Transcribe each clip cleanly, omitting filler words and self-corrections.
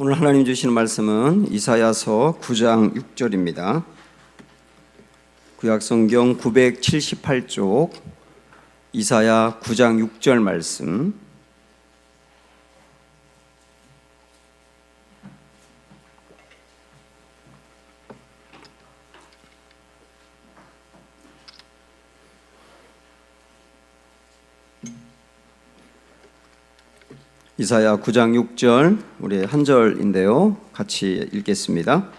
오늘 하나님 주시는 말씀은 이사야서 9장 6절입니다. 구약성경 978쪽 이사야 9장 6절 말씀. 이사야 9장 6절 우리 한 절인데요. 같이 읽겠습니다.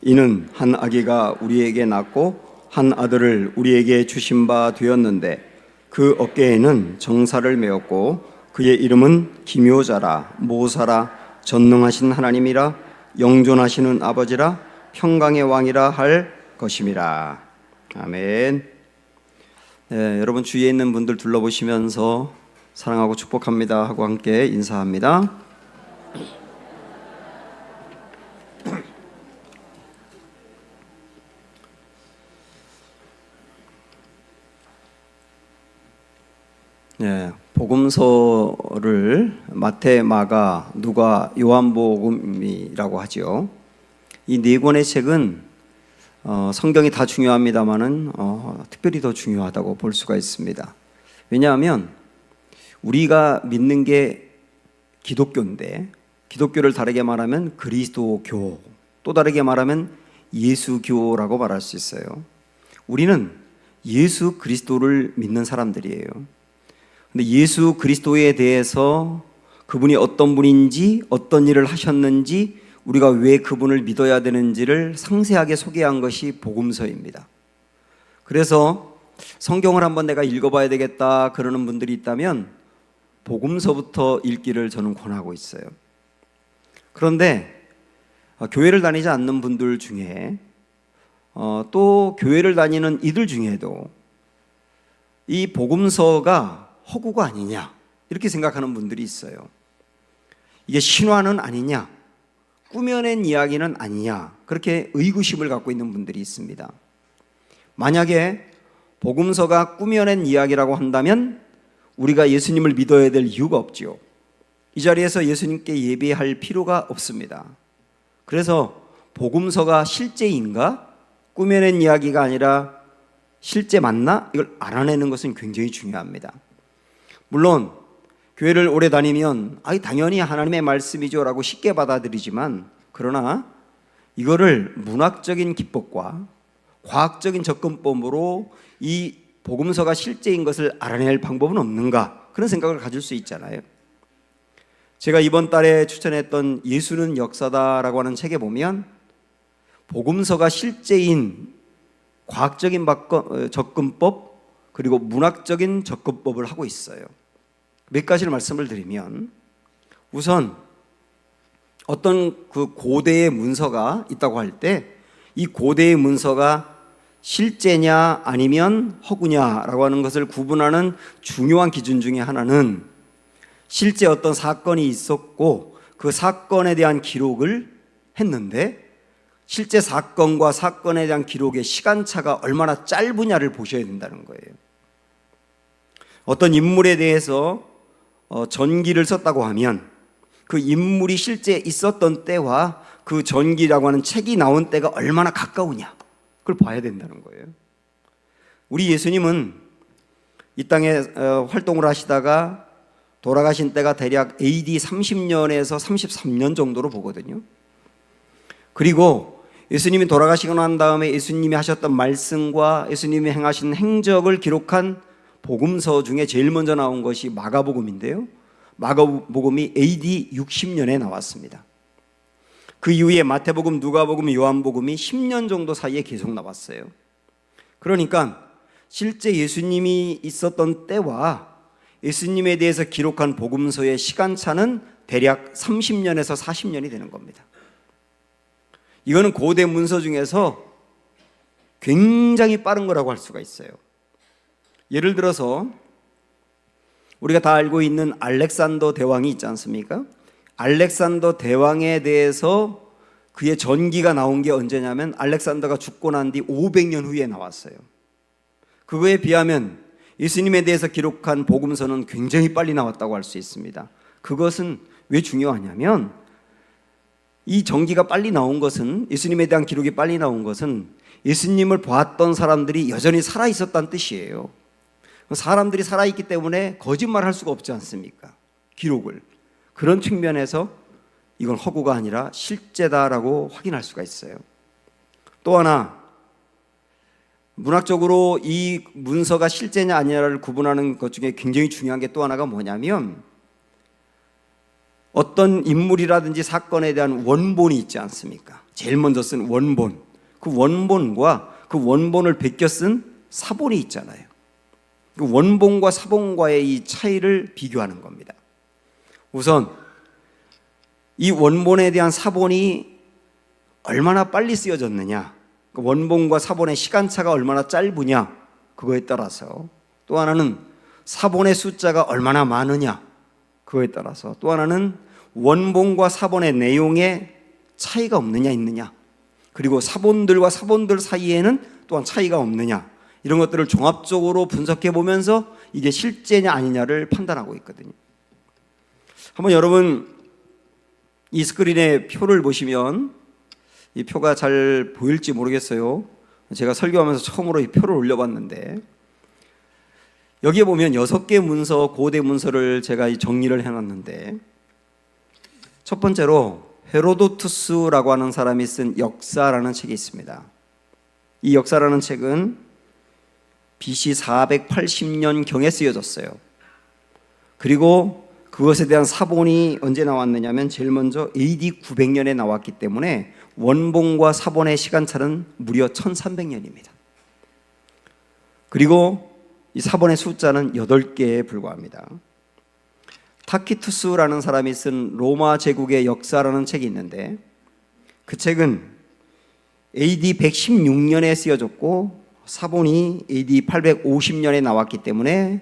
이는 한 아기가 우리에게 낳고 한 아들을 우리에게 주신 바 되었는데 그 어깨에는 정사를 메었고 그의 이름은 기묘자라 모사라 전능하신 하나님이라 영존하시는 아버지라 평강의 왕이라 할 것임이라. 아멘. 네, 여러분 주위에 있는 분들 둘러보시면서 사랑하고 축복합니다 하고 함께 인사합니다. 네, 복음서를 마태, 마가, 누가, 요한복음이라고 하죠. 이 네 권의 책은 성경이 다 중요합니다만은 특별히 더 중요하다고 볼 수가 있습니다. 왜냐하면 우리가 믿는 게 기독교인데, 기독교를 다르게 말하면 그리스도교, 또 다르게 말하면 예수교라고 말할 수 있어요. 우리는 예수 그리스도를 믿는 사람들이에요. 근데 예수 그리스도에 대해서 그분이 어떤 분인지, 어떤 일을 하셨는지, 우리가 왜 그분을 믿어야 되는지를 상세하게 소개한 것이 복음서입니다. 그래서 성경을 한번 내가 읽어봐야 되겠다 그러는 분들이 있다면 복음서부터 읽기를 저는 권하고 있어요. 그런데 교회를 다니지 않는 분들 중에 또 교회를 다니는 이들 중에도 이 복음서가 허구가 아니냐 이렇게 생각하는 분들이 있어요. 이게 신화는 아니냐, 꾸며낸 이야기는 아니냐, 그렇게 의구심을 갖고 있는 분들이 있습니다. 만약에 복음서가 꾸며낸 이야기라고 한다면 우리가 예수님을 믿어야 될 이유가 없지요. 이 자리에서 예수님께 예배할 필요가 없습니다. 그래서 복음서가 실제인가? 꾸며낸 이야기가 아니라 실제 맞나? 이걸 알아내는 것은 굉장히 중요합니다. 물론 교회를 오래 다니면 당연히 하나님의 말씀이죠 라고 쉽게 받아들이지만, 그러나 이거를 문학적인 기법과 과학적인 접근법으로 이 복음서가 실제인 것을 알아낼 방법은 없는가, 그런 생각을 가질 수 있잖아요. 제가 이번 달에 추천했던 예수는 역사다라고 하는 책에 보면 복음서가 실제인 과학적인 접근법 그리고 문학적인 접근법을 하고 있어요. 몇 가지를 말씀을 드리면, 우선 어떤 그 고대의 문서가 있다고 할 때 이 고대의 문서가 실제냐 아니면 허구냐라고 하는 것을 구분하는 중요한 기준 중에 하나는 실제 어떤 사건이 있었고 그 사건에 대한 기록을 했는데 실제 사건과 사건에 대한 기록의 시간차가 얼마나 짧으냐를 보셔야 된다는 거예요. 어떤 인물에 대해서 전기를 썼다고 하면 그 인물이 실제 있었던 때와 그 전기라고 하는 책이 나온 때가 얼마나 가까우냐, 그걸 봐야 된다는 거예요. 우리 예수님은 이 땅에 활동을 하시다가 돌아가신 때가 대략 AD 30년에서 33년 정도로 보거든요. 그리고 예수님이 돌아가시고 난 다음에 예수님이 하셨던 말씀과 예수님이 행하신 행적을 기록한 복음서 중에 제일 먼저 나온 것이 마가복음인데요. 마가복음이 AD 60년에 나왔습니다. 그 이후에 마태복음, 누가복음, 요한복음이 10년 정도 사이에 계속 나왔어요. 그러니까 실제 예수님이 있었던 때와 예수님에 대해서 기록한 복음서의 시간차는 대략 30년에서 40년이 되는 겁니다. 이거는 고대 문서 중에서 굉장히 빠른 거라고 할 수가 있어요. 예를 들어서 우리가 다 알고 있는 알렉산더 대왕이 있지 않습니까? 알렉산더 대왕에 대해서 그의 전기가 나온 게 언제냐면 알렉산더가 죽고 난 뒤 500년 후에 나왔어요. 그거에 비하면 예수님에 대해서 기록한 복음서는 굉장히 빨리 나왔다고 할 수 있습니다. 그것은 왜 중요하냐면 이 전기가 빨리 나온 것은, 예수님에 대한 기록이 빨리 나온 것은 예수님을 보았던 사람들이 여전히 살아 있었다는 뜻이에요. 사람들이 살아있기 때문에 거짓말할 수가 없지 않습니까? 기록을. 그런 측면에서 이건 허구가 아니라 실제다라고 확인할 수가 있어요. 또 하나, 문학적으로 이 문서가 실제냐 아니냐를 구분하는 것 중에 굉장히 중요한 게 또 하나가 뭐냐면, 어떤 인물이라든지 사건에 대한 원본이 있지 않습니까? 제일 먼저 쓴 원본, 그 원본과 그 원본을 베껴 쓴 사본이 있잖아요. 그 원본과 사본과의 이 차이를 비교하는 겁니다. 우선 이 원본에 대한 사본이 얼마나 빨리 쓰여졌느냐, 그 원본과 사본의 시간차가 얼마나 짧으냐, 그거에 따라서, 또 하나는 사본의 숫자가 얼마나 많으냐, 그거에 따라서, 또 하나는 원본과 사본의 내용에 차이가 없느냐 있느냐, 그리고 사본들과 사본들 사이에는 또한 차이가 없느냐, 이런 것들을 종합적으로 분석해 보면서 이게 실제냐 아니냐를 판단하고 있거든요. 한번 여러분 이 스크린에 표를 보시면, 이 표가 잘 보일지 모르겠어요. 제가 설교하면서 처음으로 이 표를 올려봤는데, 여기에 보면 6개 문서, 고대 문서를 제가 정리를 해놨는데, 첫 번째로 헤로도투스라고 하는 사람이 쓴 역사라는 책이 있습니다. 이 역사라는 책은 BC 480년경에 쓰여졌어요. 그리고 그것에 대한 사본이 언제 나왔느냐면 제일 먼저 AD 900년에 나왔기 때문에 원본과 사본의 시간차는 무려 1300년입니다. 그리고 이 사본의 숫자는 8개에 불과합니다. 타키투스라는 사람이 쓴 로마 제국의 역사라는 책이 있는데, 그 책은 AD 116년에 쓰여졌고 사본이 AD 850년에 나왔기 때문에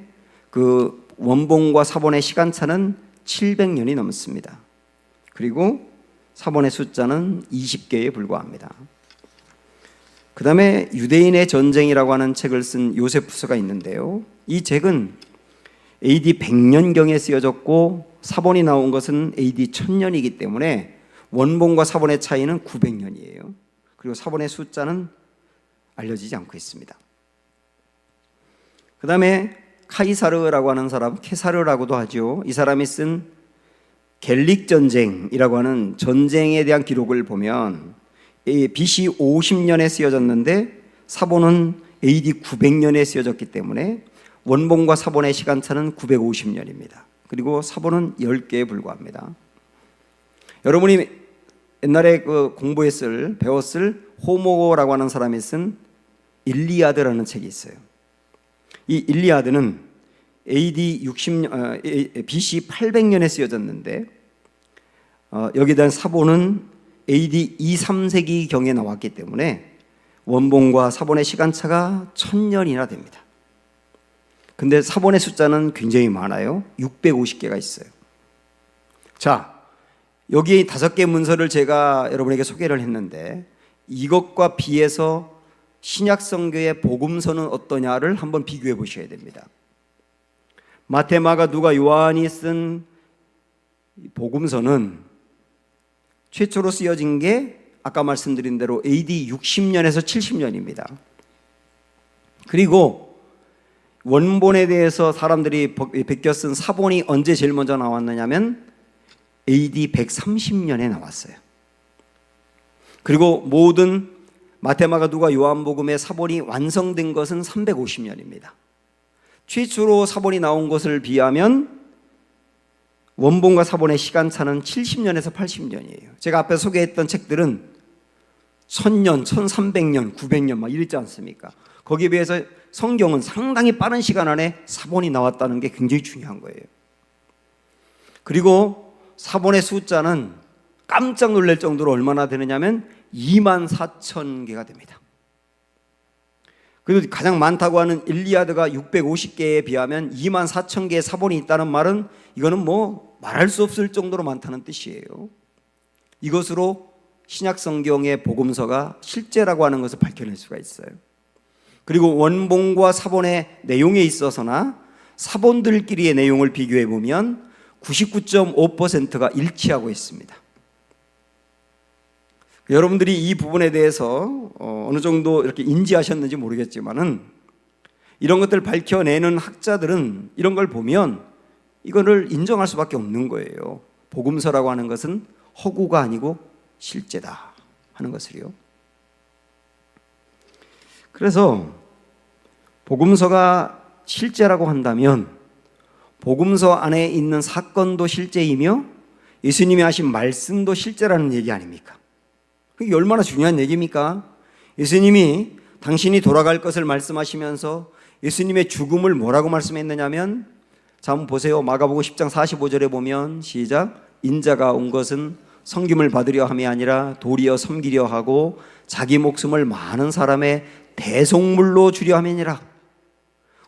그 원본과 사본의 시간차는 700년이 넘습니다. 그리고 사본의 숫자는 20개에 불과합니다. 그 다음에 유대인의 전쟁이라고 하는 책을 쓴 요세푸스가 있는데요, 이 책은 AD 100년경에 쓰여졌고 사본이 나온 것은 AD 1000년이기 때문에 원본과 사본의 차이는 900년이에요. 그리고 사본의 숫자는 알려지지 않고 있습니다. 그 다음에 카이사르라고 하는 사람, 케사르라고도 하죠. 이 사람이 쓴 갤릭 전쟁이라고 하는 전쟁에 대한 기록을 보면 BC 50년에 쓰여졌는데 사본은 AD 900년에 쓰여졌기 때문에 원본과 사본의 시간차는 950년입니다. 그리고 사본은 10개에 불과합니다. 여러분이 옛날에 배웠을 호모라고 하는 사람이 쓴 일리아드라는 책이 있어요. 이 일리아드는 BC 800년에 쓰여졌는데 여기에 대한 사본은 AD 2, 3세기 경에 나왔기 때문에 원본과 사본의 시간차가 1000년이나 됩니다. 근데 사본의 숫자는 굉장히 많아요. 650개가 있어요. 자, 여기 5개 문서를 제가 여러분에게 소개를 했는데, 이것과 비해서 신약 성경의 복음서는 어떠냐를 한번 비교해 보셔야 됩니다. 마태, 마가, 누가, 요한이 쓴 복음서는 최초로 쓰여진 게 아까 말씀드린 대로 AD 60년에서 70년입니다. 그리고 원본에 대해서 사람들이 베껴 쓴 사본이 언제 제일 먼저 나왔느냐면 AD 130년에 나왔어요. 그리고 모든 마태, 마가, 누가, 요한복음의 사본이 완성된 것은 350년입니다. 최초로 사본이 나온 것을 비하면 원본과 사본의 시간차는 70년에서 80년이에요. 제가 앞에 소개했던 책들은 1000년, 1300년, 900년 막 이랬지 않습니까? 거기에 비해서 성경은 상당히 빠른 시간 안에 사본이 나왔다는 게 굉장히 중요한 거예요. 그리고 사본의 숫자는 깜짝 놀랄 정도로 얼마나 되느냐면 24,000개가 됩니다. 그리고 가장 많다고 하는 일리아드가 650개에 비하면 24,000개의 사본이 있다는 말은 이거는 뭐 말할 수 없을 정도로 많다는 뜻이에요. 이것으로 신약 성경의 복음서가 실제라고 하는 것을 밝혀낼 수가 있어요. 그리고 원본과 사본의 내용에 있어서나 사본들끼리의 내용을 비교해 보면 99.5%가 일치하고 있습니다. 여러분들이 이 부분에 대해서 어느 정도 이렇게 인지하셨는지 모르겠지만은 이런 것들을 밝혀내는 학자들은 이런 걸 보면 이거를 인정할 수밖에 없는 거예요. 복음서라고 하는 것은 허구가 아니고 실제다 하는 것을요. 그래서 복음서가 실제라고 한다면 복음서 안에 있는 사건도 실제이며 예수님이 하신 말씀도 실제라는 얘기 아닙니까? 그게 얼마나 중요한 얘기입니까? 예수님이 당신이 돌아갈 것을 말씀하시면서 예수님의 죽음을 뭐라고 말씀했느냐면, 자 한번 보세요. 마가복음 10장 45절에 보면 시작. 인자가 온 것은 섬김을 받으려 함이 아니라 도리어 섬기려 하고 자기 목숨을 많은 사람의 대속물로 주려 함이니라.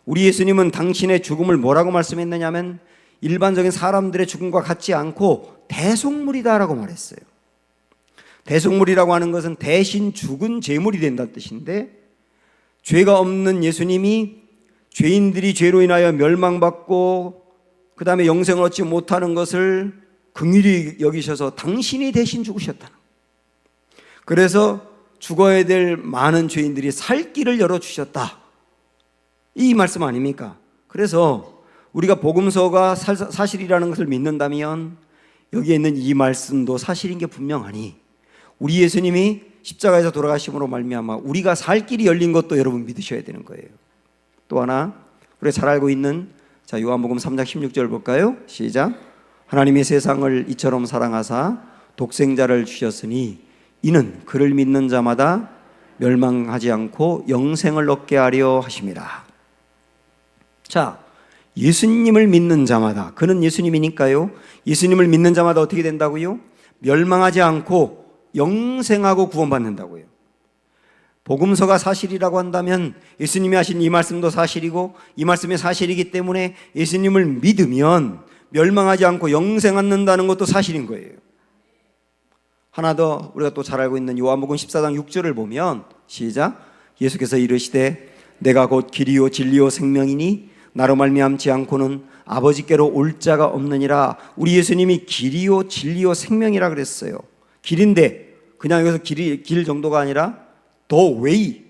우리 예수님은 당신의 죽음을 뭐라고 말씀했느냐면 일반적인 사람들의 죽음과 같지 않고 대속물이다라고 말했어요. 대속물이라고 하는 것은 대신 죽은 제물이 된다는 뜻인데, 죄가 없는 예수님이 죄인들이 죄로 인하여 멸망받고 그 다음에 영생을 얻지 못하는 것을 긍휼히 여기셔서 당신이 대신 죽으셨다. 그래서 죽어야 될 많은 죄인들이 살 길을 열어주셨다, 이 말씀 아닙니까? 그래서 우리가 복음서가 사실이라는 것을 믿는다면 여기에 있는 이 말씀도 사실인 게 분명하니 우리 예수님이 십자가에서 돌아가심으로 말미암아 우리가 살 길이 열린 것도 여러분 믿으셔야 되는 거예요. 또 하나 우리가 잘 알고 있는 요한복음 3장 16절 볼까요? 시작. 하나님이 세상을 이처럼 사랑하사 독생자를 주셨으니 이는 그를 믿는 자마다 멸망하지 않고 영생을 얻게 하려 하심이라. 자, 예수님을 믿는 자마다, 그는 예수님이니까요, 예수님을 믿는 자마다 어떻게 된다고요? 멸망하지 않고 영생하고 구원받는다고요. 복음서가 사실이라고 한다면 예수님이 하신 이 말씀도 사실이고 이 말씀이 사실이기 때문에 예수님을 믿으면 멸망하지 않고 영생 얻는다는 것도 사실인 거예요. 하나 더 우리가 또 잘 알고 있는 요한복음 14장 6절을 보면 시작. 예수께서 이르시되 내가 곧 길이요 진리요 생명이니 나로 말미암지 않고는 아버지께로 올 자가 없느니라. 우리 예수님이 길이요 진리요 생명이라 그랬어요. 길인데 그냥 여기서 길 정도가 아니라 the way,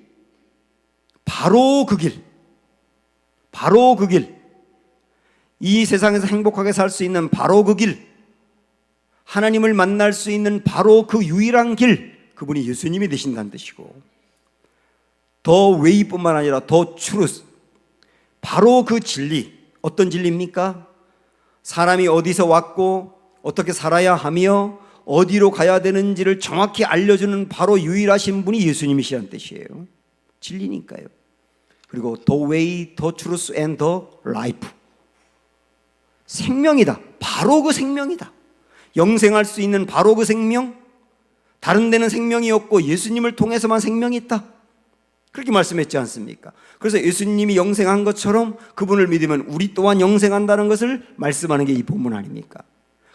바로 그 길, 바로 그 길, 이 세상에서 행복하게 살 수 있는 바로 그 길, 하나님을 만날 수 있는 바로 그 유일한 길, 그분이 예수님이 되신다는 뜻이고, the way뿐만 아니라 the truth, 바로 그 진리. 어떤 진리입니까? 사람이 어디서 왔고 어떻게 살아야 하며 어디로 가야 되는지를 정확히 알려주는 바로 유일하신 분이 예수님이시라는 뜻이에요. 진리니까요. 그리고 the way, the truth and the life, 생명이다. 바로 그 생명이다. 영생할 수 있는 바로 그 생명, 다른 데는 생명이 없고 예수님을 통해서만 생명이 있다, 그렇게 말씀했지 않습니까? 그래서 예수님이 영생한 것처럼 그분을 믿으면 우리 또한 영생한다는 것을 말씀하는 게 이 본문 아닙니까?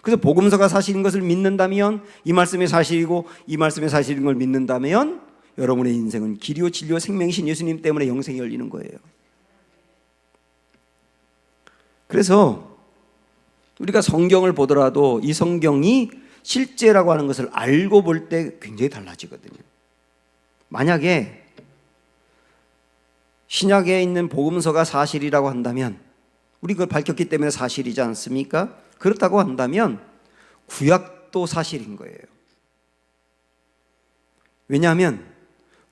그래서 복음서가 사실인 것을 믿는다면, 이 말씀이 사실이고 이 말씀이 사실인 걸 믿는다면 여러분의 인생은 길이요 진리요 생명이신 예수님 때문에 영생이 열리는 거예요. 그래서 우리가 성경을 보더라도 이 성경이 실제라고 하는 것을 알고 볼 때 굉장히 달라지거든요. 만약에 신약에 있는 복음서가 사실이라고 한다면, 우리 그걸 밝혔기 때문에 사실이지 않습니까? 그렇다고 한다면 구약도 사실인 거예요. 왜냐하면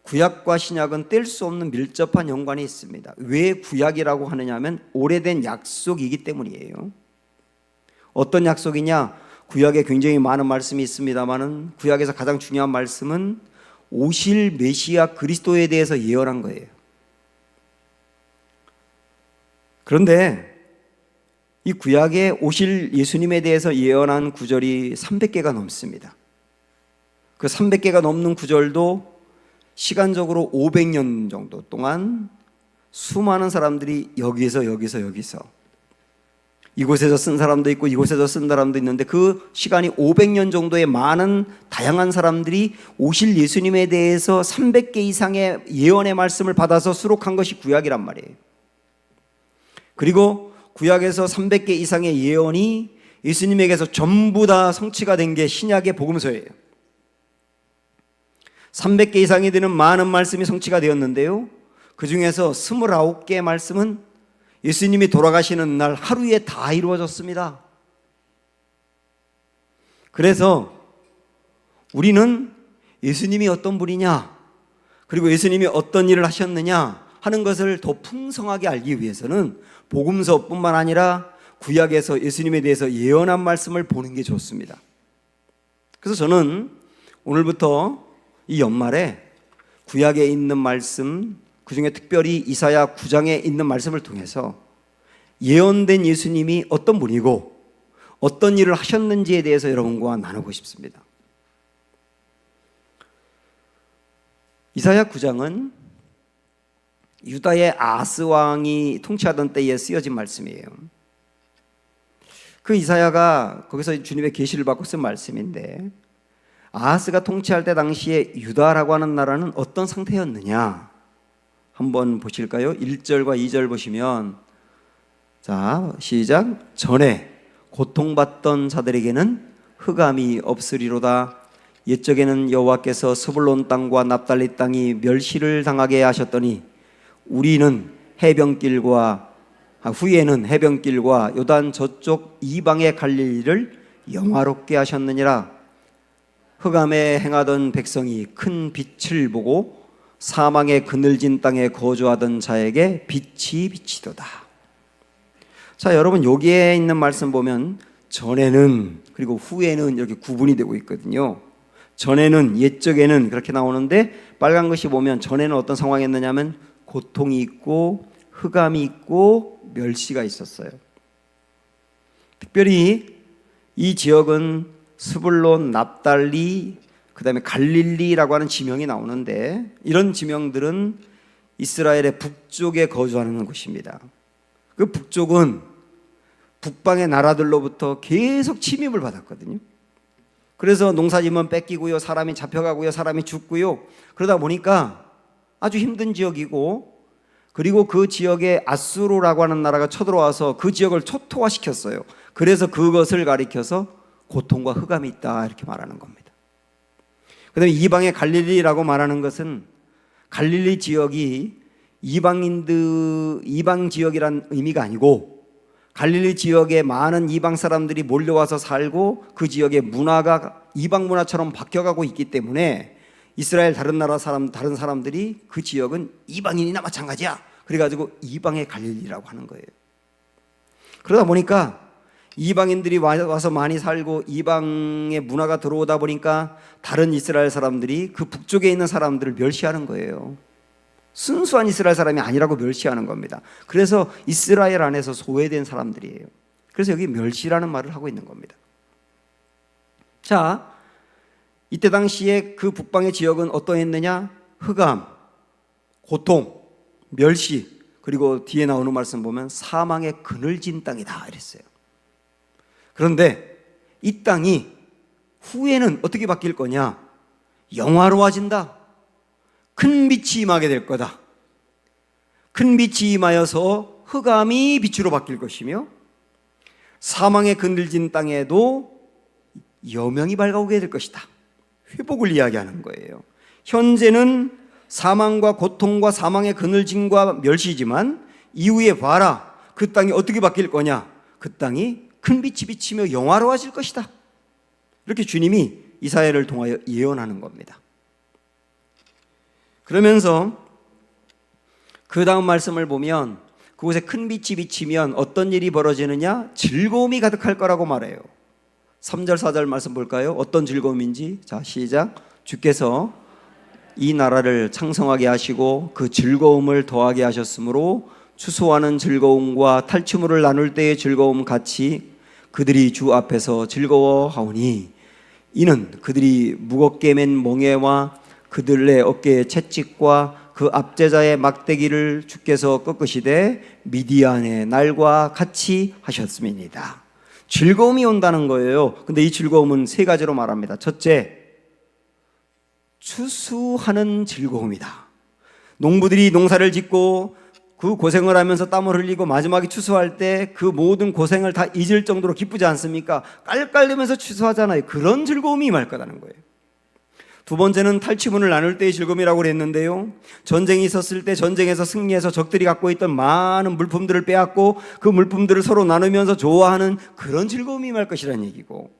구약과 신약은 뗄 수 없는 밀접한 연관이 있습니다. 왜 구약이라고 하느냐 하면 오래된 약속이기 때문이에요. 어떤 약속이냐? 구약에 굉장히 많은 말씀이 있습니다만은 구약에서 가장 중요한 말씀은 오실 메시아 그리스도에 대해서 예언한 거예요. 그런데 이 구약에 오실 예수님에 대해서 예언한 구절이 300개가 넘습니다. 그 300개가 넘는 구절도 시간적으로 500년 정도 동안 수많은 사람들이 여기서 이곳에서 쓴 사람도 있고 이곳에서 쓴 사람도 있는데, 그 시간이 500년 정도의 많은 다양한 사람들이 오실 예수님에 대해서 300개 이상의 예언의 말씀을 받아서 수록한 것이 구약이란 말이에요. 그리고 구약에서 300개 이상의 예언이 예수님에게서 전부 다 성취가 된 게 신약의 복음서예요. 300개 이상이 되는 많은 말씀이 성취가 되었는데요, 그 중에서 29개의 말씀은 예수님이 돌아가시는 날 하루에 다 이루어졌습니다. 그래서 우리는 예수님이 어떤 분이냐, 그리고 예수님이 어떤 일을 하셨느냐 하는 것을 더 풍성하게 알기 위해서는 복음서뿐만 아니라 구약에서 예수님에 대해서 예언한 말씀을 보는 게 좋습니다. 그래서 저는 오늘부터 이 연말에 구약에 있는 말씀, 그 중에 특별히 이사야 9장에 있는 말씀을 통해서 예언된 예수님이 어떤 분이고 어떤 일을 하셨는지에 대해서 여러분과 나누고 싶습니다. 이사야 9장은 유다의 아하스 왕이 통치하던 때에 쓰여진 말씀이에요. 그 이사야가 거기서 주님의 계시를 받고 쓴 말씀인데, 아하스가 통치할 때 당시에 유다라고 하는 나라는 어떤 상태였느냐 한번 보실까요? 1절과 2절 보시면, 자, 시작. 전에 고통받던 자들에게는 흑암이 없으리로다. 옛적에는 여호와께서 스불론 땅과 납달리 땅이 멸시를 당하게 하셨더니 우리는 후에는 해변길과 요단 저쪽 이방의 갈릴리를 영화롭게 하셨느니라. 흑암에 행하던 백성이 큰 빛을 보고 사망의 그늘진 땅에 거주하던 자에게 빛이 비치도다. 자, 여러분, 여기에 있는 말씀 보면 전에는 그리고 후에는 이렇게 구분이 되고 있거든요. 전에는, 옛적에는 그렇게 나오는데, 빨간 것이 보면 전에는 어떤 상황이었느냐면 고통이 있고 흑암이 있고 멸시가 있었어요. 특별히 이 지역은 스불론, 납달리, 그 다음에 갈릴리라고 하는 지명이 나오는데, 이런 지명들은 이스라엘의 북쪽에 거주하는 곳입니다. 그 북쪽은 북방의 나라들로부터 계속 침입을 받았거든요. 그래서 농사지면 뺏기고요, 사람이 잡혀가고요, 사람이 죽고요, 그러다 보니까 아주 힘든 지역이고, 그리고 그 지역에 아수르라고 하는 나라가 쳐들어와서 그 지역을 초토화시켰어요. 그래서 그것을 가리켜서 고통과 흑암이 있다 이렇게 말하는 겁니다. 그 다음에 이방의 갈릴리라고 말하는 것은 갈릴리 지역이 이방 지역이란 의미가 아니고, 갈릴리 지역에 많은 이방 사람들이 몰려와서 살고 그 지역의 문화가 이방 문화처럼 바뀌어가고 있기 때문에 이스라엘 다른 사람들이 그 지역은 이방인이나 마찬가지야, 그래가지고 이방의 갈릴리라고 하는 거예요. 그러다 보니까 이방인들이 와서 많이 살고 이방의 문화가 들어오다 보니까 다른 이스라엘 사람들이 그 북쪽에 있는 사람들을 멸시하는 거예요. 순수한 이스라엘 사람이 아니라고 멸시하는 겁니다. 그래서 이스라엘 안에서 소외된 사람들이에요. 그래서 여기 멸시라는 말을 하고 있는 겁니다. 자, 이때 당시에 그 북방의 지역은 어떠했느냐? 흑암, 고통, 멸시, 그리고 뒤에 나오는 말씀 보면 사망의 그늘진 땅이다 이랬어요. 그런데 이 땅이 후에는 어떻게 바뀔 거냐? 영화로워진다. 큰 빛이 임하게 될 거다. 큰 빛이 임하여서 흑암이 빛으로 바뀔 것이며, 사망의 그늘진 땅에도 여명이 밝아오게 될 것이다. 회복을 이야기하는 거예요. 현재는 사망과 고통과 사망의 그늘짐과 멸시지만 이후에 봐라, 그 땅이 어떻게 바뀔 거냐? 그 땅이 큰 빛이 비치며 영화로워질 것이다. 이렇게 주님이 이사야를 통하여 예언하는 겁니다. 그러면서 그 다음 말씀을 보면 그곳에 큰 빛이 비치면 어떤 일이 벌어지느냐? 즐거움이 가득할 거라고 말해요. 3절 4절 말씀 볼까요? 어떤 즐거움인지. 자, 시작. 주께서 이 나라를 창성하게 하시고 그 즐거움을 더하게 하셨으므로 추수하는 즐거움과 탈취물을 나눌 때의 즐거움 같이 그들이 주 앞에서 즐거워하오니, 이는 그들이 무겁게 맨 멍에와 그들의 어깨의 채찍과 그 압제자의 막대기를 주께서 꺾으시되 미디안의 날과 같이 하셨음이니이다. 즐거움이 온다는 거예요. 근데 이 즐거움은 세 가지로 말합니다. 첫째, 추수하는 즐거움이다. 농부들이 농사를 짓고 그 고생을 하면서 땀을 흘리고 마지막에 추수할 때 그 모든 고생을 다 잊을 정도로 기쁘지 않습니까? 깔깔대면서 추수하잖아요. 그런 즐거움이 임할 거라는 거예요. 두 번째는 탈취문을 나눌 때의 즐거움이라고 그랬는데요. 전쟁이 있었을 때 전쟁에서 승리해서 적들이 갖고 있던 많은 물품들을 빼앗고 그 물품들을 서로 나누면서 좋아하는 그런 즐거움이 임할 것이라는 얘기고,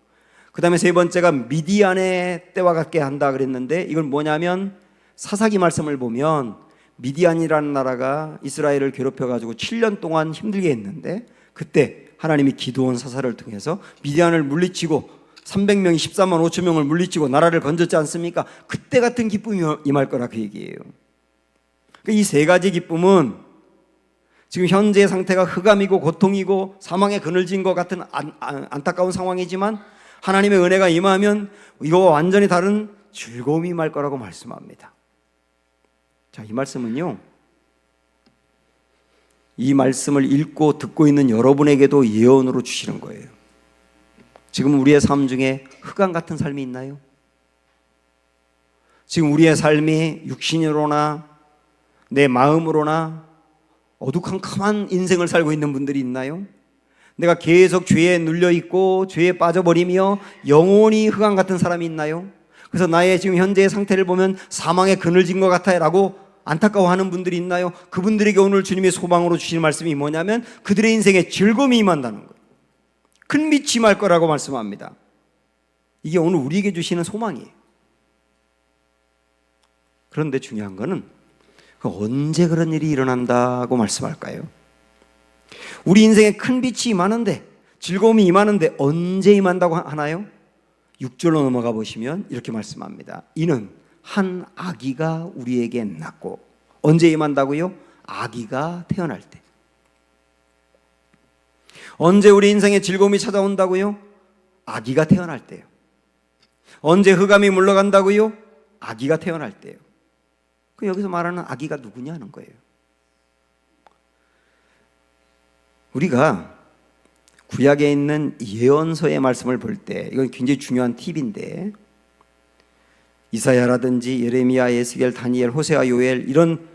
그 다음에 세 번째가 미디안의 때와 같게 한다 그랬는데, 이건 뭐냐면 사사기 말씀을 보면 미디안이라는 나라가 이스라엘을 괴롭혀가지고 7년 동안 힘들게 했는데, 그때 하나님이 기드온 사사를 통해서 미디안을 물리치고 300명이 14만 5천 명을 물리치고 나라를 건졌지 않습니까? 그때 같은 기쁨이 임할 거라 그 얘기예요. 이 세 가지 기쁨은 지금 현재의 상태가 흑암이고 고통이고 사망에 그늘진 것 같은 안타까운 상황이지만, 하나님의 은혜가 임하면 이거와 완전히 다른 즐거움이 임할 거라고 말씀합니다. 자, 이 말씀은요, 이 말씀을 읽고 듣고 있는 여러분에게도 예언으로 주시는 거예요. 지금 우리의 삶 중에 흑암 같은 삶이 있나요? 지금 우리의 삶이 육신으로나 내 마음으로나 어두컴컴한 인생을 살고 있는 분들이 있나요? 내가 계속 죄에 눌려있고 죄에 빠져버리며 영원히 흑암 같은 사람이 있나요? 그래서 나의 지금 현재의 상태를 보면 사망에 그늘진 것 같아요 라고 안타까워하는 분들이 있나요? 그분들에게 오늘 주님의 소망으로 주시는 말씀이 뭐냐면 그들의 인생에 즐거움이 임한다는 거예요. 큰 빛이 임할 거라고 말씀합니다. 이게 오늘 우리에게 주시는 소망이에요. 그런데 중요한 거는 언제 그런 일이 일어난다고 말씀할까요? 우리 인생에 큰 빛이 임하는데, 즐거움이 임하는데 언제 임한다고 하나요? 6절로 넘어가 보시면 이렇게 말씀합니다. 이는 한 아기가 우리에게 낳고, 언제 임한다고요? 아기가 태어날 때. 언제 우리 인생에 즐거움이 찾아온다고요? 아기가 태어날 때요. 언제 흑암이 물러간다고요? 아기가 태어날 때요. 그 여기서 말하는 아기가 누구냐는 거예요. 우리가 구약에 있는 예언서의 말씀을 볼 때, 이건 굉장히 중요한 팁인데, 이사야라든지 예레미야, 에스겔, 다니엘, 호세아, 요엘 이런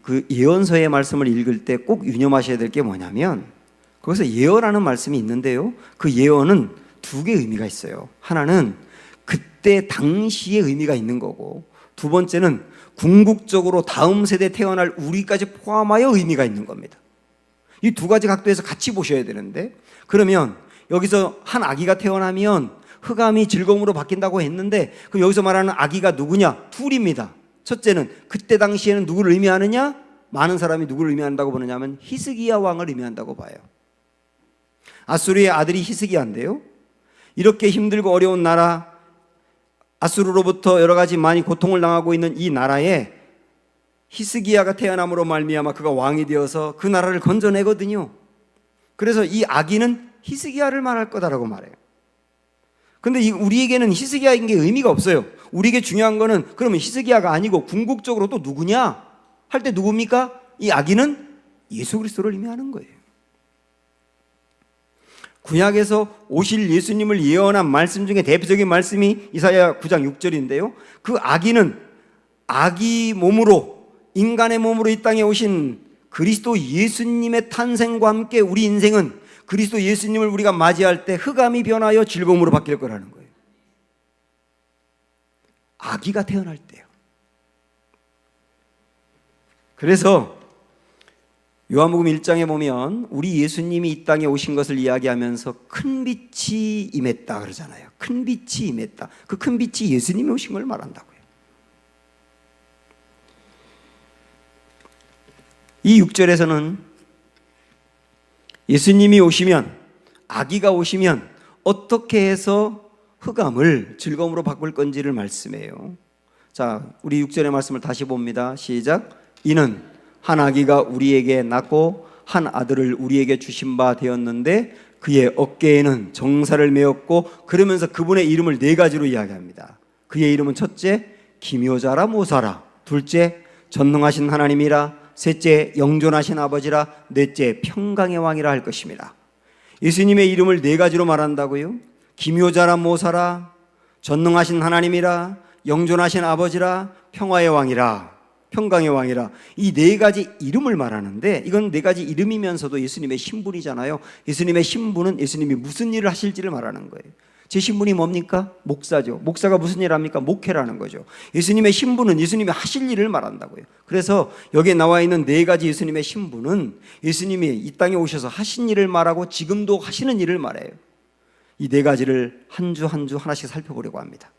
그 예언서의 말씀을 읽을 때 꼭 유념하셔야 될 게 뭐냐면, 거기서 예언하는 말씀이 있는데요, 그 예언은 두 개의 의미가 있어요. 하나는 그때 당시의 의미가 있는 거고, 두 번째는 궁극적으로 다음 세대 태어날 우리까지 포함하여 의미가 있는 겁니다. 이 두 가지 각도에서 같이 보셔야 되는데, 그러면 여기서 한 아기가 태어나면 흑암이 즐거움으로 바뀐다고 했는데, 그럼 여기서 말하는 아기가 누구냐? 둘입니다. 첫째는 그때 당시에는 누구를 의미하느냐? 많은 사람이 누구를 의미한다고 보느냐 하면 히스기야 왕을 의미한다고 봐요. 아수르의 아들이 히스기야인데요, 이렇게 힘들고 어려운 나라, 아수르로부터 여러 가지 많이 고통을 당하고 있는 이 나라에 히스기야가 태어남으로 말미암아 그가 왕이 되어서 그 나라를 건져내거든요. 그래서 이 아기는 히스기야를 말할 거다라고 말해요. 근데 우리에게는 히스기야인 게 의미가 없어요. 우리에게 중요한 거는 그러면 히스기야가 아니고 궁극적으로 또 누구냐 할 때 누굽니까? 이 아기는 예수 그리스도를 의미하는 거예요. 구약에서 오실 예수님을 예언한 말씀 중에 대표적인 말씀이 이사야 9장 6절인데요. 그 아기는 아기 몸으로, 인간의 몸으로 이 땅에 오신 그리스도 예수님의 탄생과 함께 우리 인생은 그리스도 예수님을 우리가 맞이할 때 흑암이 변하여 즐거움으로 바뀔 거라는 거예요. 아기가 태어날 때요. 그래서 요한복음 1장에 보면 우리 예수님이 이 땅에 오신 것을 이야기하면서 큰 빛이 임했다 그러잖아요. 큰 빛이 임했다. 그 큰 빛이 예수님이 오신 걸 말한다고요. 이 6절에서는 예수님이 오시면, 아기가 오시면 어떻게 해서 흑암을 즐거움으로 바꿀 건지를 말씀해요. 자, 우리 6절의 말씀을 다시 봅니다. 시작. 이는 한 아기가 우리에게 낳고 한 아들을 우리에게 주신 바 되었는데 그의 어깨에는 정사를 메었고, 그러면서 그분의 이름을 네 가지로 이야기합니다. 그의 이름은 첫째 기묘자라 모사라, 둘째 전능하신 하나님이라, 셋째 영존하신 아버지라, 넷째 평강의 왕이라 할 것입니다. 예수님의 이름을 네 가지로 말한다고요? 기묘자라 모사라, 전능하신 하나님이라, 영존하신 아버지라, 평화의 왕이라, 평강의 왕이라, 이 네 가지 이름을 말하는데, 이건 네 가지 이름이면서도 예수님의 신분이잖아요. 예수님의 신분은 예수님이 무슨 일을 하실지를 말하는 거예요. 제 신분이 뭡니까? 목사죠. 목사가 무슨 일 합니까? 목회라는 거죠. 예수님의 신분은 예수님이 하실 일을 말한다고요. 그래서 여기에 나와 있는 네 가지 예수님의 신분은 예수님이 이 땅에 오셔서 하신 일을 말하고 지금도 하시는 일을 말해요. 이 네 가지를 한 주 한 주 하나씩 살펴보려고 합니다.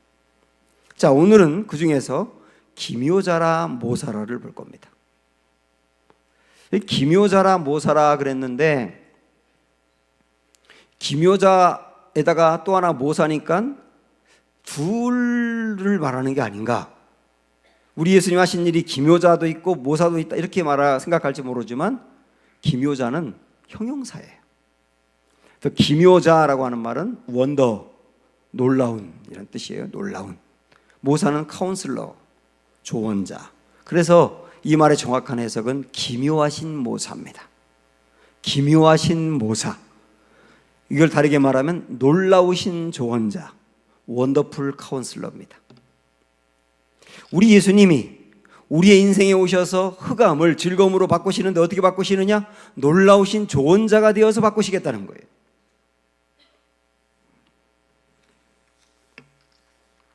자, 오늘은 그 중에서 기묘자라 모사라를 볼 겁니다. 기묘자라 모사라 그랬는데, 기묘자에다가 또 하나 모사니까 둘을 말하는 게 아닌가. 우리 예수님 하신 일이 기묘자도 있고 모사도 있다 이렇게 생각할지 모르지만 기묘자는 형용사예요. 기묘자라고 하는 말은 원더, 놀라운 이런 뜻이에요. 놀라운. 모사는 카운슬러, 조언자. 그래서 이 말의 정확한 해석은 기묘하신 모사입니다. 기묘하신 모사. 이걸 다르게 말하면 놀라우신 조언자, 원더풀 카운슬러입니다. 우리 예수님이 우리의 인생에 오셔서 흑암을 즐거움으로 바꾸시는데 어떻게 바꾸시느냐? 놀라우신 조언자가 되어서 바꾸시겠다는 거예요.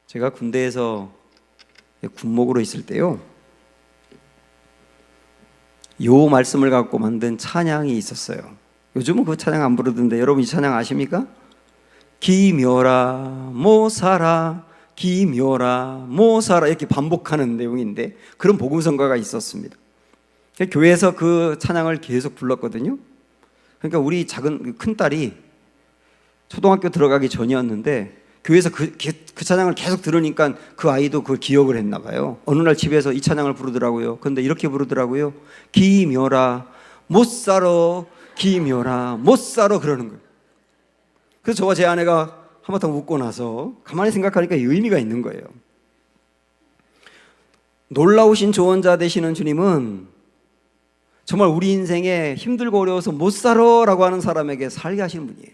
제가 군대에서 군목으로 있을 때요, 요 말씀을 갖고 만든 찬양이 있었어요. 요즘은 그 찬양 안 부르던데 여러분 이 찬양 아십니까? 기묘라 모사라 기묘라 모사라 이렇게 반복하는 내용인데 그런 복음성가가 있었습니다. 교회에서 그 찬양을 계속 불렀거든요. 그러니까 우리 작은 큰딸이 초등학교 들어가기 전이었는데 교회에서 그 찬양을 계속 들으니까 그 아이도 그걸 기억을 했나 봐요. 어느 날 집에서 이 찬양을 부르더라고요. 그런데 이렇게 부르더라고요. 기묘라 못살아 기묘라 못살아 그러는 거예요. 그래서 저와 제 아내가 한바탕 웃고 나서 가만히 생각하니까 의미가 있는 거예요. 놀라우신 조언자 되시는 주님은 정말 우리 인생에 힘들고 어려워서 못 살아라고 하는 사람에게 살게 하시는 분이에요.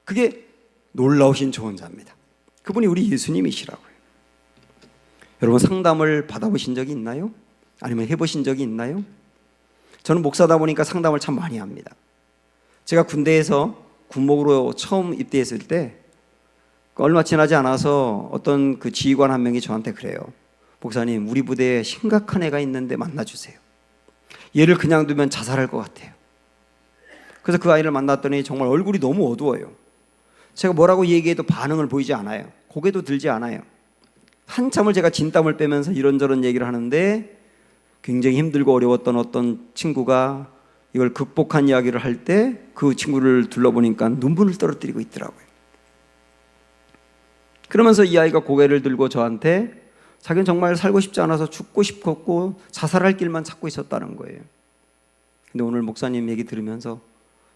그게 놀라우신 조언자입니다. 그분이 우리 예수님이시라고요. 여러분 상담을 받아보신 적이 있나요? 아니면 해보신 적이 있나요? 저는 목사다 보니까 상담을 참 많이 합니다. 제가 군대에서 군목으로 처음 입대했을 때 얼마 지나지 않아서 어떤 그 지휘관 한 명이 저한테 그래요. 목사님, 우리 부대에 심각한 애가 있는데 만나주세요. 얘를 그냥 두면 자살할 것 같아요. 그래서 그 아이를 만났더니 정말 얼굴이 너무 어두워요. 제가 뭐라고 얘기해도 반응을 보이지 않아요. 고개도 들지 않아요. 한참을 제가 진땀을 빼면서 이런저런 얘기를 하는데 굉장히 힘들고 어려웠던 어떤 친구가 이걸 극복한 이야기를 할 때 그 친구를 둘러보니까 눈물을 떨어뜨리고 있더라고요. 그러면서 이 아이가 고개를 들고 저한테 자기는 정말 살고 싶지 않아서 죽고 싶었고 자살할 길만 찾고 있었다는 거예요. 근데 오늘 목사님 얘기 들으면서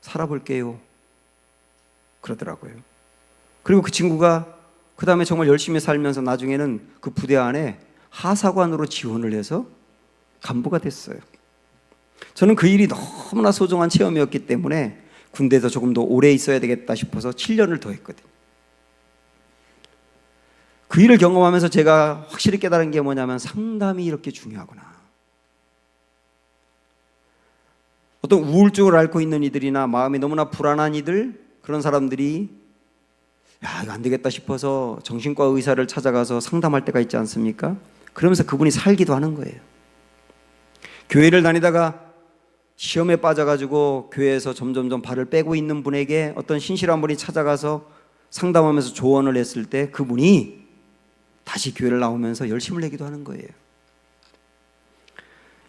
살아볼게요 그러더라고요. 그리고 그 친구가 그 다음에 정말 열심히 살면서 나중에는 그 부대 안에 하사관으로 지원을 해서 간부가 됐어요. 저는 그 일이 너무나 소중한 체험이었기 때문에 군대에서 조금 더 오래 있어야 되겠다 싶어서 7년을 더 했거든요. 그 일을 경험하면서 제가 확실히 깨달은 게 뭐냐면 상담이 이렇게 중요하구나. 어떤 우울증을 앓고 있는 이들이나 마음이 너무나 불안한 이들, 그런 사람들이 야, 이거 안 되겠다 싶어서 정신과 의사를 찾아가서 상담할 때가 있지 않습니까? 그러면서 그분이 살기도 하는 거예요. 교회를 다니다가 시험에 빠져가지고 교회에서 점점점 발을 빼고 있는 분에게 어떤 신실한 분이 찾아가서 상담하면서 조언을 했을 때 그분이 다시 교회를 나오면서 열심을 내기도 하는 거예요.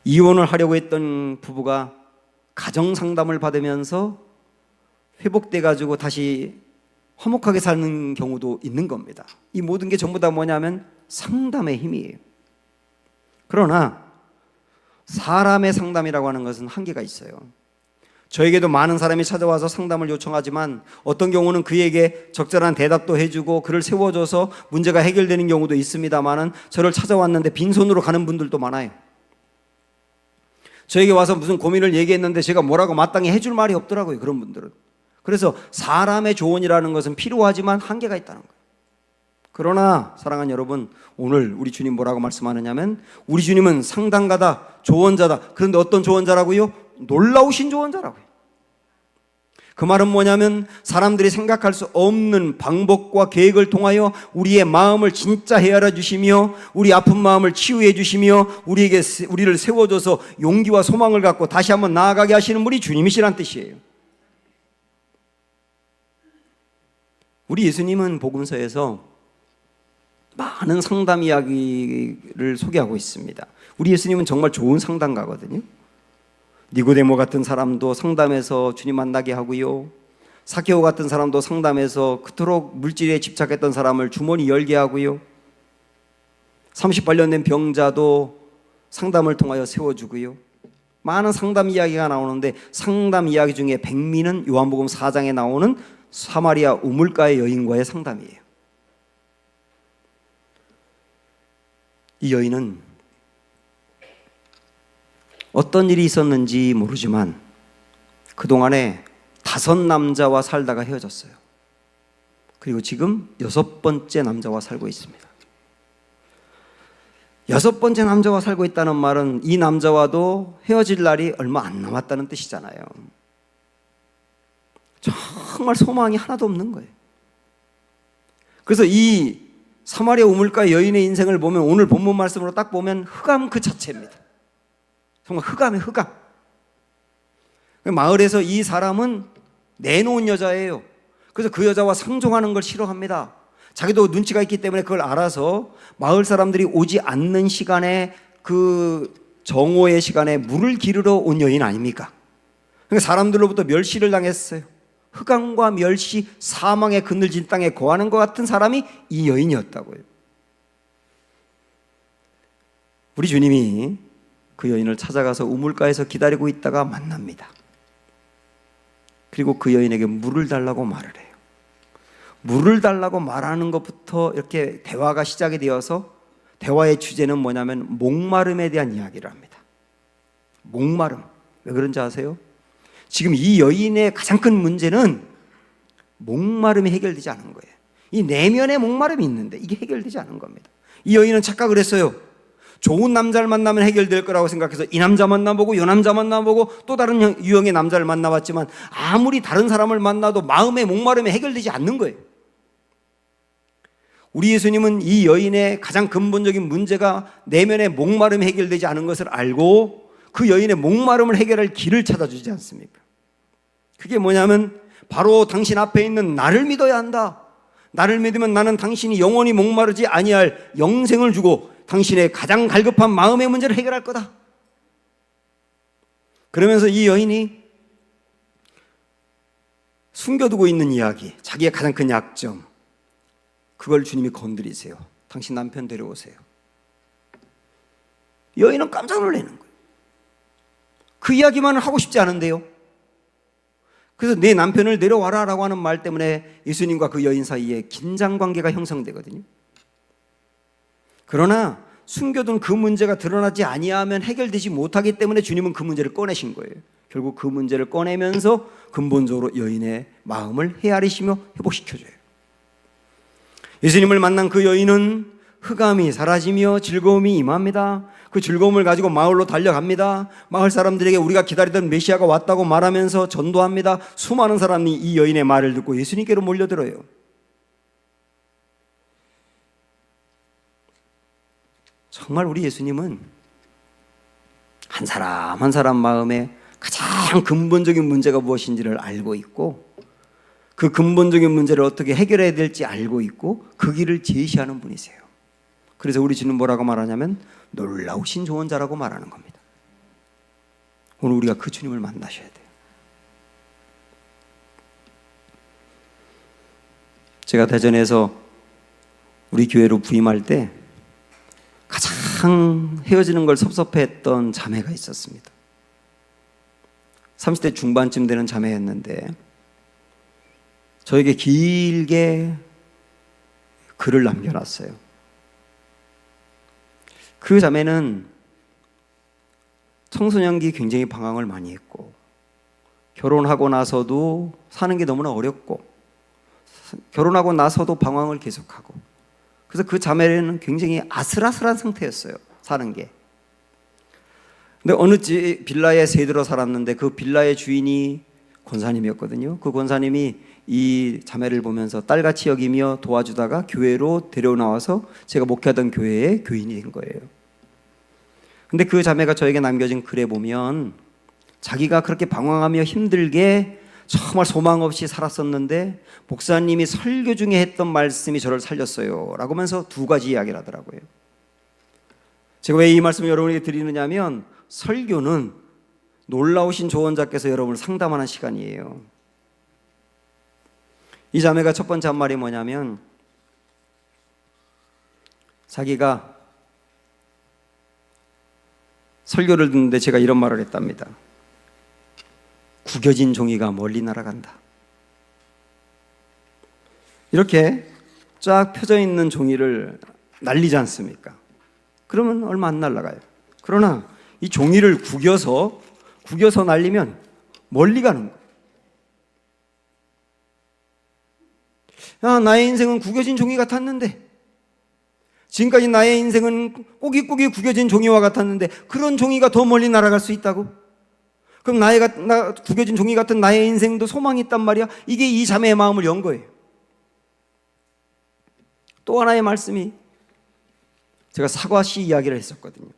이혼을 하려고 했던 부부가 가정 상담을 받으면서 회복돼 가지고 다시 화목하게 사는 경우도 있는 겁니다. 이 모든 게 전부 다 뭐냐면 상담의 힘이에요. 그러나 사람의 상담이라고 하는 것은 한계가 있어요. 저에게도 많은 사람이 찾아와서 상담을 요청하지만 어떤 경우는 그에게 적절한 대답도 해주고 그를 세워줘서 문제가 해결되는 경우도 있습니다만은 저를 찾아왔는데 빈손으로 가는 분들도 많아요. 저에게 와서 무슨 고민을 얘기했는데 제가 뭐라고 마땅히 해줄 말이 없더라고요. 그런 분들은. 그래서 사람의 조언이라는 것은 필요하지만 한계가 있다는 거예요. 그러나 사랑하는 여러분, 오늘 우리 주님 뭐라고 말씀하느냐면 우리 주님은 상담가다, 조언자다. 그런데 어떤 조언자라고요? 놀라우신 조언자라고요. 그 말은 뭐냐면 사람들이 생각할 수 없는 방법과 계획을 통하여 우리의 마음을 진짜 헤아려 주시며 우리 아픈 마음을 치유해 주시며 우리를 세워줘서 용기와 소망을 갖고 다시 한번 나아가게 하시는 분이 주님이시란 뜻이에요. 우리 예수님은 복음서에서 많은 상담 이야기를 소개하고 있습니다. 우리 예수님은 정말 좋은 상담가거든요. 니고데모 같은 사람도 상담해서 주님 만나게 하고요, 사케오 같은 사람도 상담해서 그토록 물질에 집착했던 사람을 주머니 열게 하고요, 38년 된 병자도 상담을 통하여 세워주고요. 많은 상담 이야기가 나오는데 상담 이야기 중에 백미는 요한복음 4장에 나오는 사마리아 우물가의 여인과의 상담이에요. 이 여인은 어떤 일이 있었는지 모르지만 그동안에 5 남자와 살다가 헤어졌어요. 그리고 지금 6번째 남자와 살고 있습니다. 6번째 남자와 살고 있다는 말은 이 남자와도 헤어질 날이 얼마 안 남았다는 뜻이잖아요. 정말 소망이 하나도 없는 거예요. 그래서 이 사마리아 우물가 여인의 인생을 보면 오늘 본문 말씀으로 딱 보면 흑암 그 자체입니다. 정말 흑암이에요, 흑암. 마을에서 이 사람은 내놓은 여자예요. 그래서 그 여자와 상종하는 걸 싫어합니다. 자기도 눈치가 있기 때문에 그걸 알아서 마을 사람들이 오지 않는 시간에 그 정오의 시간에 물을 기르러 온 여인 아닙니까? 그러니까 사람들로부터 멸시를 당했어요. 흑암과 멸시, 사망의 그늘진 땅에 거하는 것 같은 사람이 이 여인이었다고요. 우리 주님이 그 여인을 찾아가서 우물가에서 기다리고 있다가 만납니다. 그리고 그 여인에게 물을 달라고 말을 해요. 물을 달라고 말하는 것부터 이렇게 대화가 시작이 되어서 대화의 주제는 뭐냐면 목마름에 대한 이야기를 합니다. 목마름. 왜 그런지 아세요? 지금 이 여인의 가장 큰 문제는 목마름이 해결되지 않은 거예요. 이 내면의 목마름이 있는데 이게 해결되지 않은 겁니다. 이 여인은 착각을 했어요. 좋은 남자를 만나면 해결될 거라고 생각해서 이 남자 만나보고 요 남자 만나보고 또 다른 유형의 남자를 만나봤지만 아무리 다른 사람을 만나도 마음의 목마름이 해결되지 않는 거예요. 우리 예수님은 이 여인의 가장 근본적인 문제가 내면의 목마름이 해결되지 않은 것을 알고 그 여인의 목마름을 해결할 길을 찾아주지 않습니까? 그게 뭐냐면 바로 당신 앞에 있는 나를 믿어야 한다. 나를 믿으면 나는 당신이 영원히 목마르지 아니할 영생을 주고 당신의 가장 갈급한 마음의 문제를 해결할 거다. 그러면서 이 여인이 숨겨두고 있는 이야기, 자기의 가장 큰 약점, 그걸 주님이 건드리세요. 당신 남편 데려오세요. 여인은 깜짝 놀라는 거예요. 그 이야기만은 하고 싶지 않은데요. 그래서 내 남편을 내려와라 라고 하는 말 때문에 예수님과 그 여인 사이에 긴장관계가 형성되거든요. 그러나 숨겨둔 그 문제가 드러나지 아니하면 해결되지 못하기 때문에 주님은 그 문제를 꺼내신 거예요. 결국 그 문제를 꺼내면서 근본적으로 여인의 마음을 헤아리시며 회복시켜줘요. 예수님을 만난 그 여인은 흑암이 사라지며 즐거움이 임합니다. 그 즐거움을 가지고 마을로 달려갑니다. 마을 사람들에게 우리가 기다리던 메시아가 왔다고 말하면서 전도합니다. 수많은 사람이 이 여인의 말을 듣고 예수님께로 몰려들어요. 정말 우리 예수님은 한 사람 한 사람 마음에 가장 근본적인 문제가 무엇인지를 알고 있고 그 근본적인 문제를 어떻게 해결해야 될지 알고 있고 그 길을 제시하는 분이세요. 그래서 우리 주는 뭐라고 말하냐면 놀라우신 조언자라고 말하는 겁니다. 오늘 우리가 그 주님을 만나셔야 돼요. 제가 대전에서 우리 교회로 부임할 때 가장 헤어지는 걸 섭섭해했던 자매가 있었습니다. 30대 중반쯤 되는 자매였는데 저에게 길게 글을 남겨놨어요. 그 자매는 청소년기 굉장히 방황을 많이 했고 결혼하고 나서도 사는 게 너무나 어렵고 결혼하고 나서도 방황을 계속하고 그래서 그 자매는 굉장히 아슬아슬한 상태였어요. 사는 게. 근데 어느 빌라에 새 들어 살았는데 그 빌라의 주인이 권사님이었거든요. 그 권사님이 이 자매를 보면서 딸같이 여기며 도와주다가 교회로 데려나와서 제가 목회하던 교회의 교인이 된 거예요. 근데 그 자매가 저에게 남겨진 글에 보면 자기가 그렇게 방황하며 힘들게 정말 소망 없이 살았었는데 목사님이 설교 중에 했던 말씀이 저를 살렸어요 라고 하면서 두 가지 이야기를 하더라고요. 제가 왜 이 말씀을 여러분에게 드리느냐 하면 설교는 놀라우신 조언자께서 여러분을 상담하는 시간이에요. 이 자매가 첫 번째 한 말이 뭐냐면 자기가 설교를 듣는데 제가 이런 말을 했답니다. 구겨진 종이가 멀리 날아간다. 이렇게 쫙 펴져 있는 종이를 날리지 않습니까? 그러면 얼마 안 날아가요. 그러나 이 종이를 구겨서 날리면 멀리 가는 거예요. 야, 나의 인생은 구겨진 종이 같았는데, 지금까지 나의 인생은 꼬깃꼬깃 구겨진 종이와 같았는데 그런 종이가 더 멀리 날아갈 수 있다고? 그럼 나 구겨진 종이 같은 나의 인생도 소망이 있단 말이야. 이게 이 자매의 마음을 연 거예요. 또 하나의 말씀이, 제가 사과 씨 이야기를 했었거든요.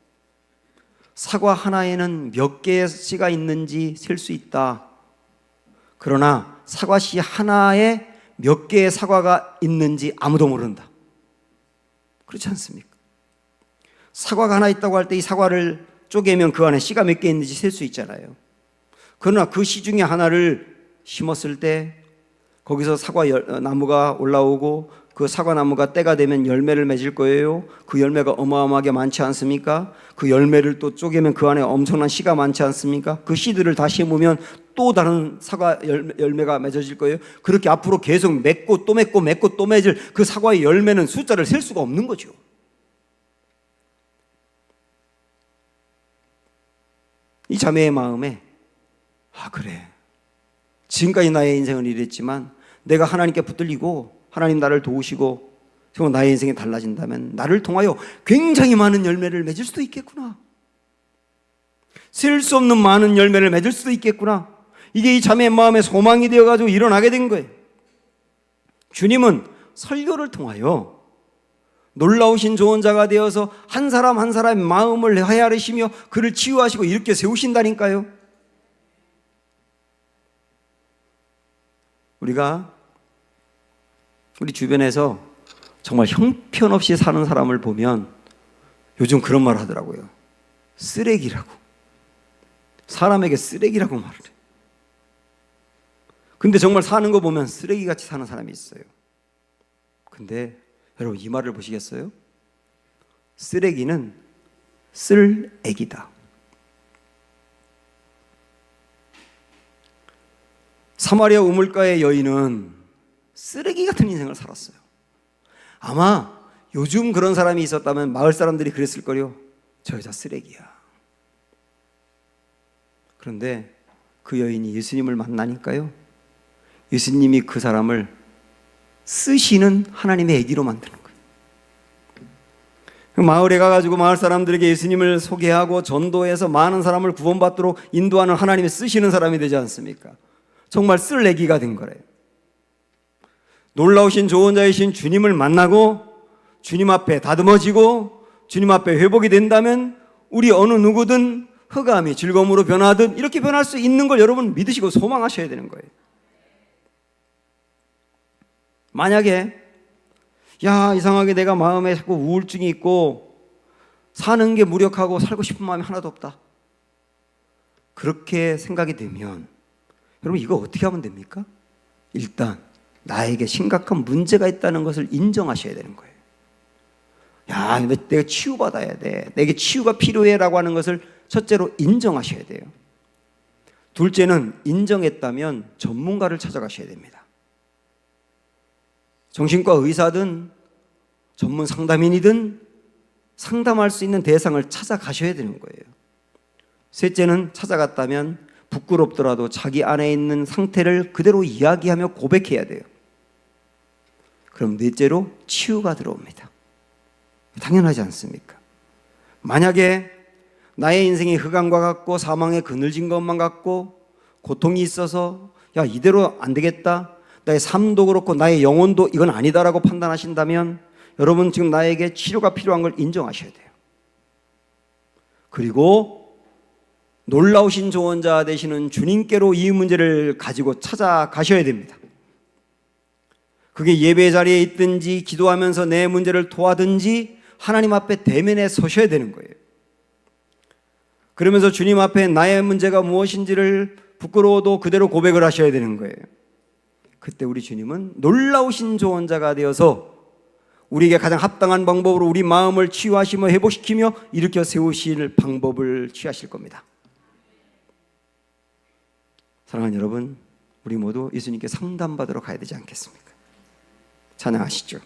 사과 하나에는 몇 개의 씨가 있는지 셀 수 있다. 그러나 사과 씨 하나에 몇 개의 사과가 있는지 아무도 모른다. 그렇지 않습니까? 사과가 하나 있다고 할 때 이 사과를 쪼개면 그 안에 씨가 몇 개 있는지 셀 수 있잖아요. 그러나 그 씨 중에 하나를 심었을 때 거기서 사과 나무가 올라오고 그 사과나무가 때가 되면 열매를 맺을 거예요. 그 열매가 어마어마하게 많지 않습니까? 그 열매를 또 쪼개면 그 안에 엄청난 씨가 많지 않습니까? 그 씨들을 다 심으면 또 다른 사과 열매가 맺어질 거예요. 그렇게 앞으로 계속 맺고 또 맺고 맺고 또 맺을 그 사과의 열매는 숫자를 셀 수가 없는 거죠. 이 자매의 마음에 그래, 지금까지 나의 인생은 이랬지만 내가 하나님께 붙들리고 하나님 나를 도우시고 정말 나의 인생이 달라진다면 나를 통하여 굉장히 많은 열매를 맺을 수도 있겠구나. 셀 수 없는 많은 열매를 맺을 수도 있겠구나. 이게 이 자매의 마음에 소망이 되어가지고 일어나게 된 거예요. 주님은 설교를 통하여 놀라우신 조언자가 되어서 한 사람 한 사람의 마음을 헤아리시며 그를 치유하시고 이렇게 세우신다니까요. 우리가 우리 주변에서 정말 형편없이 사는 사람을 보면 요즘 그런 말 하더라고요. 쓰레기라고. 사람에게 쓰레기라고 말을 해요. 근데 정말 사는 거 보면 쓰레기같이 사는 사람이 있어요. 근데 여러분 이 말을 보시겠어요? 쓰레기는 쓸 애기다. 사마리아 우물가의 여인은 쓰레기 같은 인생을 살았어요. 아마 요즘 그런 사람이 있었다면 마을 사람들이 그랬을 거요. 저 여자 쓰레기야. 그런데 그 여인이 예수님을 만나니까요, 예수님이 그 사람을 쓰시는 하나님의 아기로 만드는 거예요. 마을에 가가지고 마을 사람들에게 예수님을 소개하고 전도해서 많은 사람을 구원받도록 인도하는 하나님이 쓰시는 사람이 되지 않습니까? 정말 쓸 애기가 된 거래요. 놀라우신 조언자이신 주님을 만나고 주님 앞에 다듬어지고 주님 앞에 회복이 된다면 우리 어느 누구든 흑암이 즐거움으로 변하듯 이렇게 변할 수 있는 걸 여러분 믿으시고 소망하셔야 되는 거예요. 만약에 이상하게 내가 마음에 자꾸 우울증이 있고 사는 게 무력하고 살고 싶은 마음이 하나도 없다, 그렇게 생각이 되면 여러분 이거 어떻게 하면 됩니까? 일단 나에게 심각한 문제가 있다는 것을 인정하셔야 되는 거예요. 내가 치유받아야 돼, 내게 치유가 필요해 라고 하는 것을 첫째로 인정하셔야 돼요. 둘째는 인정했다면 전문가를 찾아가셔야 됩니다. 정신과 의사든 전문 상담인이든 상담할 수 있는 대상을 찾아가셔야 되는 거예요. 셋째는 찾아갔다면 부끄럽더라도 자기 안에 있는 상태를 그대로 이야기하며 고백해야 돼요. 그럼 넷째로 치유가 들어옵니다. 당연하지 않습니까? 만약에 나의 인생이 흑암과 같고 사망에 그늘진 것만 같고 고통이 있어서 야, 이대로 안 되겠다, 나의 삶도 그렇고 나의 영혼도 이건 아니다라고 판단하신다면 여러분 지금 나에게 치료가 필요한 걸 인정하셔야 돼요. 그리고 놀라우신 조언자 되시는 주님께로 이 문제를 가지고 찾아가셔야 됩니다. 그게 예배 자리에 있든지 기도하면서 내 문제를 도와든지 하나님 앞에 대면에 서셔야 되는 거예요. 그러면서 주님 앞에 나의 문제가 무엇인지를 부끄러워도 그대로 고백을 하셔야 되는 거예요. 그때 우리 주님은 놀라우신 조언자가 되어서 우리에게 가장 합당한 방법으로 우리 마음을 치유하시며 회복시키며 일으켜 세우실 방법을 취하실 겁니다. 사랑하는 여러분, 우리 모두 예수님께 상담받으러 가야 되지 않겠습니까? 찬양하시죠.